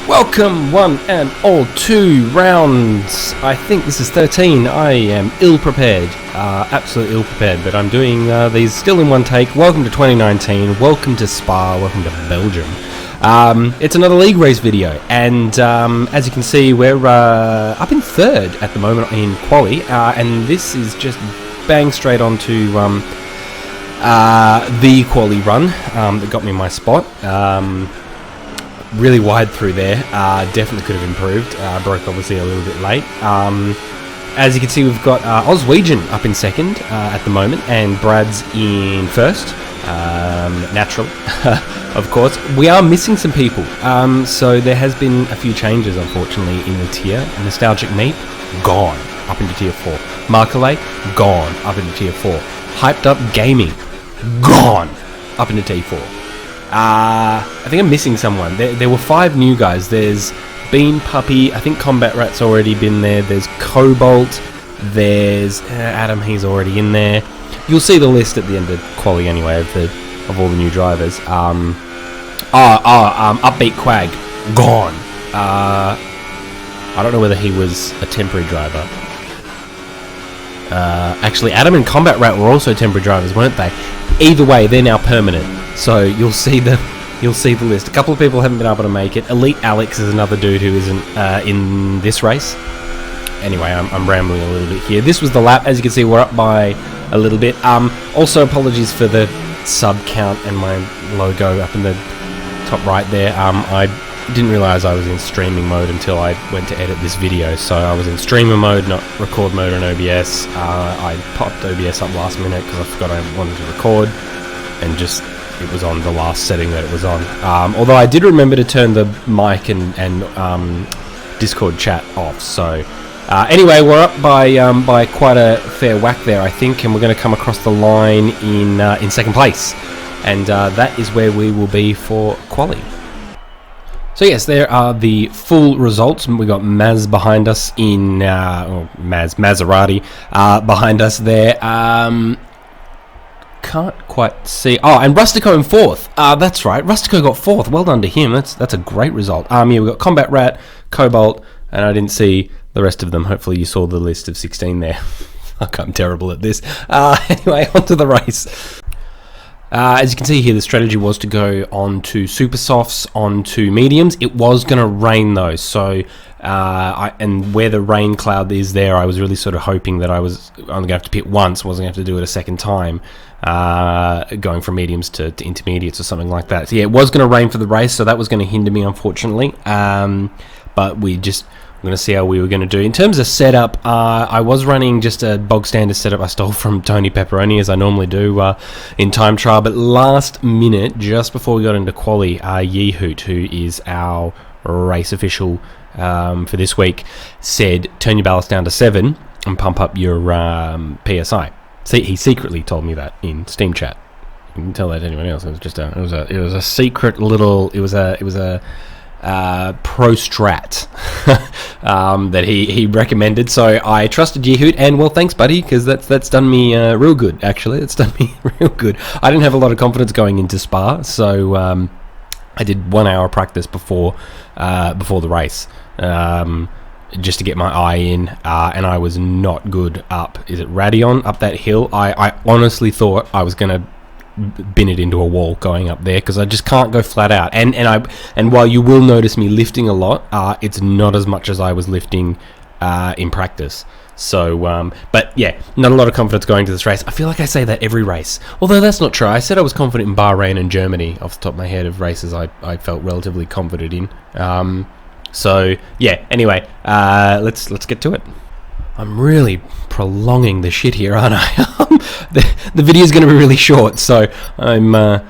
Welcome one and all to rounds, I think this is 13. I am ill-prepared, absolutely ill-prepared, but I'm doing these still in one take. Welcome to 2019, welcome to Spa, welcome to Belgium. It's another league race video, and as you can see, we're up in third at the moment in quali, and this is just bang straight onto the quali run that got me my spot. Really wide through there, definitely could have improved, broke obviously a little bit late. As you can see, we've got Oswegian up in second at the moment, and Brad's in first, natural, of course. We are missing some people, so there has been a few changes unfortunately in the tier. Nostalgic Meat, gone, up into tier 4. Markale, gone, up into tier 4. Hyped Up Gaming, gone, up into tier 4. I think I'm missing someone. There were 5 new guys. There's Bean Puppy. I think Combat Rat's already been there. There's Cobalt. There's Adam. He's already in there. You'll see the list at the end of quali anyway of all the new drivers. Upbeat Quag, gone. I don't know whether he was a temporary driver. Actually, Adam and Combat Rat were also temporary drivers, weren't they? Either way, they're now permanent. So you'll see the list. A couple of people haven't been able to make it. Elite Alex is another dude who isn't in this race. Anyway, I'm rambling a little bit here. This was the lap. As you can see, we're up by a little bit. Also, apologies for the sub count and my logo up in the top right there. I didn't realise I was in streaming mode until I went to edit this video. So I was in streamer mode, not record mode on OBS. I popped OBS up last minute because I forgot I wanted to record, and just it was on the last setting that it was on. Although I did remember to turn the mic and Discord chat off. So anyway, we're up by quite a fair whack there, I think, and we're going to come across the line in second place, and that is where we will be for quali. So yes, there are the full results. We got Maz behind us in Maserati behind us there. Can't quite see. Oh, and Rustico in fourth. That's right. Rustico got fourth. Well done to him. That's a great result. Yeah, we got Combat Rat, Cobalt, and I didn't see the rest of them. Hopefully, you saw the list of 16 there. Fuck, I'm terrible at this. Anyway, on to the race. As you can see here, the strategy was to go on to super softs, on to mediums. It was going to rain though, so and where the rain cloud is there, I was really sort of hoping that I was only going to have to pit once, wasn't going to have to do it a second time, going from mediums to intermediates or something like that. So yeah, it was going to rain for the race, so that was going to hinder me, unfortunately. But we're going to see how we were going to do. In terms of setup, I was running just a bog standard setup I stole from Tony Pepperoni, as I normally do in time trial, but last minute, just before we got into quali, Yehoot, who is our race official for this week, said turn your ballast down to 7 and pump up your PSI. See, he secretly told me that in Steam chat. You can tell that to anyone else. It was just it was a secret little. It was a pro strat that he recommended. So I trusted Yehoot, and well, thanks, buddy, because that's done me real good. Actually, it's done me real good. I didn't have a lot of confidence going into Spa, so I did 1 hour practice before the race. Just to get my eye in, and I was not good up. Is it Radion up that hill? I honestly thought I was going to bin it into a wall going up there, because I just can't go flat out. And while you will notice me lifting a lot, it's not as much as I was lifting in practice. So, but yeah, not a lot of confidence going to this race. I feel like I say that every race, although that's not true. I said I was confident in Bahrain and Germany off the top of my head of races I felt relatively confident in. So yeah, anyway, let's get to it. I'm really prolonging the shit here, aren't I? The video is going to be really short, so I'm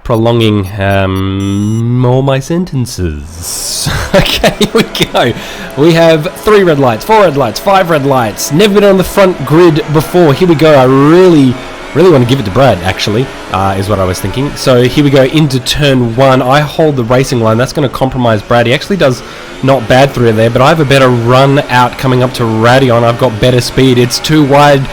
prolonging all my sentences. Okay, here we go. We have 3 red lights, 4 red lights, 5 red lights. Never been on the front grid before. Here we go. I really want to give it to Brad, actually, is what I was thinking. So here we go into turn 1. I hold the racing line. That's going to compromise Brad. He actually does not bad through there, but I have a better run out coming up to Radion. I've got better speed. It's too wide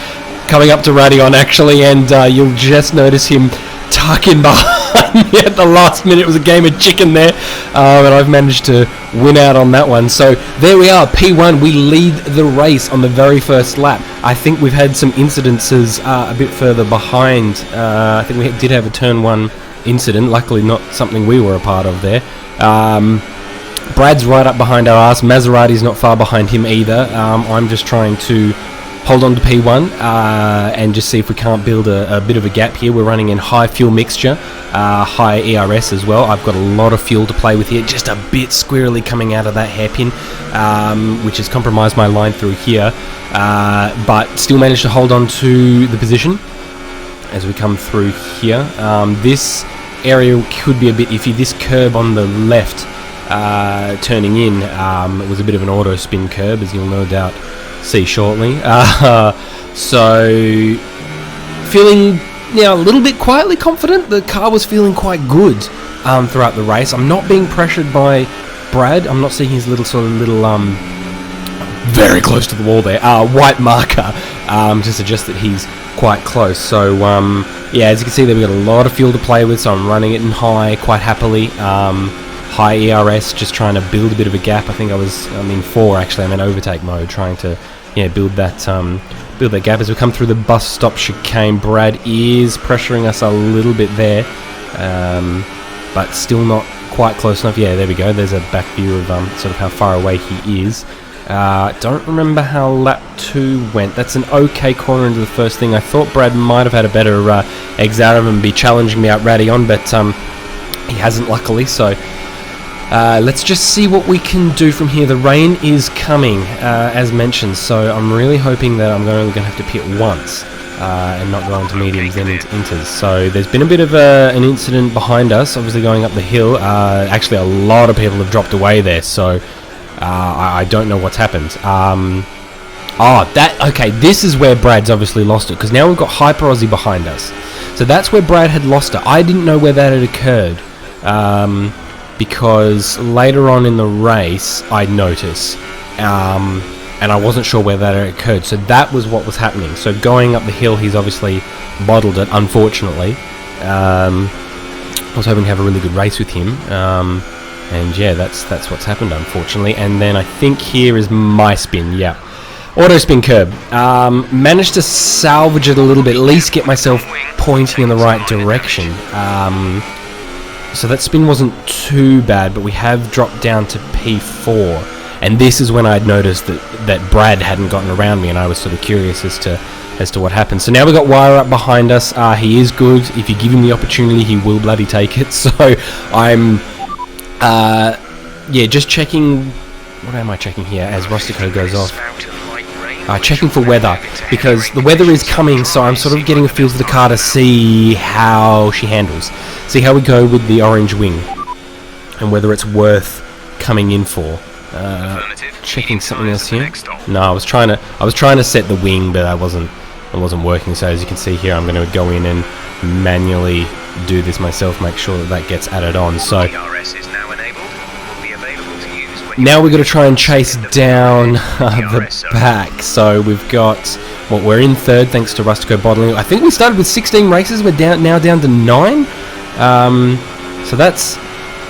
coming up to Radion, actually, and you'll just notice him tucking behind At the last minute, it was a game of chicken there, and I've managed to win out on that one. So there we are, P1. We lead the race on the very first lap. I think we've had some incidences a bit further behind. I think we did have a turn 1 incident. Luckily, not something we were a part of there. Brad's right up behind our ass. Maserati's not far behind him either. I'm just trying to hold on to P1 and just see if we can't build a bit of a gap here. We're running in high fuel mixture, high ERS as well. I've got a lot of fuel to play with here. Just a bit squirrely coming out of that hairpin, which has compromised my line through here, but still managed to hold on to the position as we come through here. This area could be a bit iffy. This curb on the left turning in, it was a bit of an auto spin curb, as you'll no doubt see shortly. So feeling a little bit quietly confident. The car was feeling quite good throughout the race. I'm not being pressured by Brad. I'm not seeing his little very close to the wall there, white marker to suggest that he's quite close. So yeah, as you can see there, we've got a lot of fuel to play with, so I'm running it in high quite happily. High ERS, just trying to build a bit of a gap. I think I'm in 4 actually. I'm in overtake mode, trying to build that gap as we come through the bus stop chicane. Brad is pressuring us a little bit there, but still not quite close enough. Yeah, there we go. There's a back view of sort of how far away he is. Don't remember how lap 2 went. That's an okay corner into the first thing. I thought Brad might have had a better exit out of him and be challenging me out ratty on, but he hasn't, luckily. So let's just see what we can do from here. The rain is coming, as mentioned, so I'm really hoping that I'm only going to have to pit once and not go into mediums and into inters. So there's been a bit of an incident behind us, obviously going up the hill. Actually, a lot of people have dropped away there, so I don't know what's happened. Okay, this is where Brad's obviously lost it, because now we've got Hyper Aussie behind us. So that's where Brad had lost it. I didn't know where that had occurred. Because later on in the race I noticed, and I wasn't sure where that occurred. So that was what was happening. So going up the hill, he's obviously bottled it, unfortunately. I was hoping to have a really good race with him, and yeah, that's what's happened, unfortunately. And then I think here is my spin. Yeah, auto spin curb. Managed to salvage it a little bit, at least get myself pointing in the right direction. So that spin wasn't too bad, but we have dropped down to P4, and this is when I'd noticed that Brad hadn't gotten around me, and I was sort of curious as to what happened. So now we've got Wire Up behind us. He is good. If you give him the opportunity, he will bloody take it. So I'm just checking. What am I checking here as Rustico goes off? Checking for weather, because the weather is coming, so I'm sort of getting a feel for the car to see how she handles. See how we go with the orange wing, and whether it's worth coming in for. Checking something else here. No, I was trying to set the wing, but it wasn't working. So as you can see here, I'm going to go in and manually do this myself, make sure that gets added on. So now we've got to try and chase down the back. So we've got, well, we're in 3rd thanks to Rustico bottling. I think we started with 16 races. We're now down to 9. So this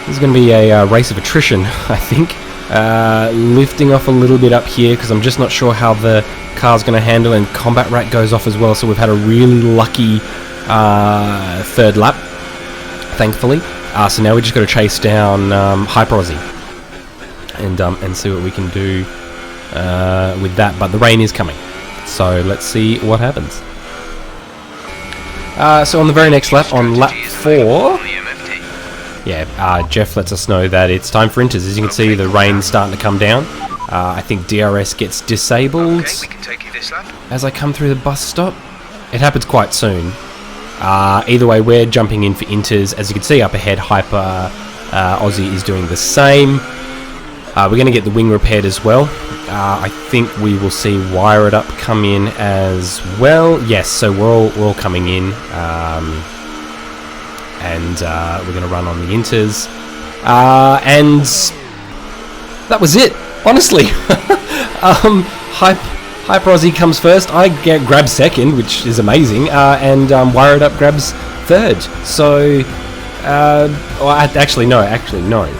is going to be a race of attrition, I think. Lifting off a little bit up here because I'm just not sure how the car's going to handle, and Combat Rat goes off as well. So we've had a really lucky 3rd lap, thankfully. So now we just got to chase down Hyper Aussie and see what we can do with that. But the rain is coming, so let's see what happens. So on the very next lap, on lap 4, Jeff lets us know that it's time for inters. As you can see, the rain's starting to come down. I think DRS gets disabled as I come through the bus stop. It happens quite soon. Either way, we're jumping in for inters. As you can see up ahead, Hyper Aussie is doing the same. We're going to get the wing repaired as well. I think we will see Wire It Up come in as well. Yes, so we're all coming in, and we're going to run on the inters. And that was it, honestly. Hyper Aussie comes first. I grab second, which is amazing, and Wire It Up grabs third. So Actually, no.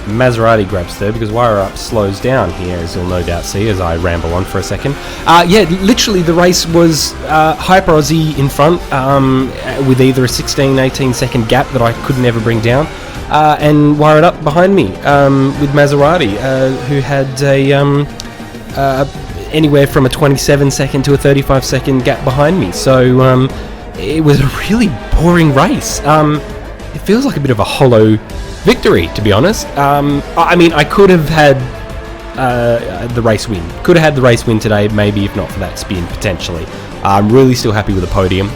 Maserati grabs third because Wire Up slows down here, as you'll no doubt see as I ramble on for a second. Yeah, literally the race was Hyper Aussie in front with either a 16-18 second gap that I could never bring down, and Wire Up behind me with Maserati, who had anywhere from a 27 second to a 35 second gap behind me. So it was a really boring race. It feels like a bit of a hollow victory, to be honest. I mean, I could have had the race win. Could have had the race win today, maybe, if not for that spin, potentially. I'm really still happy with the podium.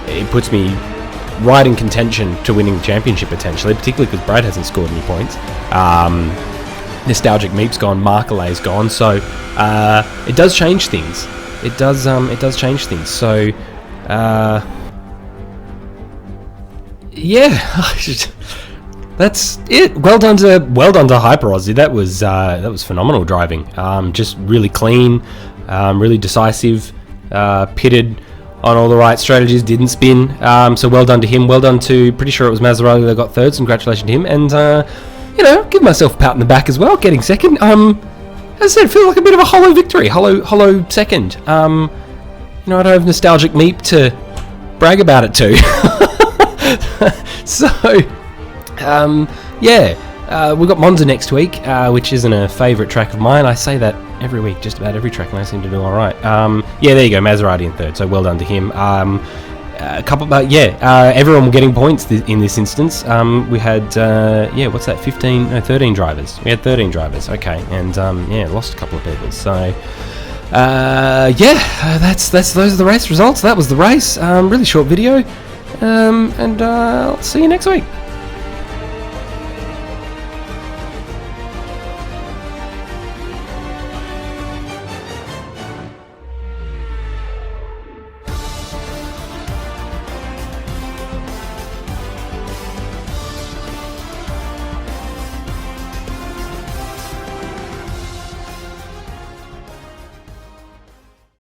It puts me right in contention to winning the championship, potentially, particularly because Brad hasn't scored any points. Nostalgic Meep's gone, Markelay's gone, so it does change things. It does change things. So, yeah, that's it. Well done to Hyper Aussie. That was phenomenal driving. Just really clean, really decisive. Pitted on all the right strategies. Didn't spin. So well done to him. Well done to, pretty sure it was Maserati that got third. So congratulations to him. And give myself a pat on the back as well, getting second. As I said, it feels like a bit of a hollow victory, hollow second. I don't have Nostalgic Meep to brag about it to. So, we've got Monza next week, which isn't a favourite track of mine. I say that every week, just about every track, and I seem to do all right. There you go, Maserati in third, so well done to him. Everyone getting points in this instance. We had, 13 drivers. We had 13 drivers, okay, and lost a couple of people. So, those are the race results. That was the race. Really short video. I'll see you next week.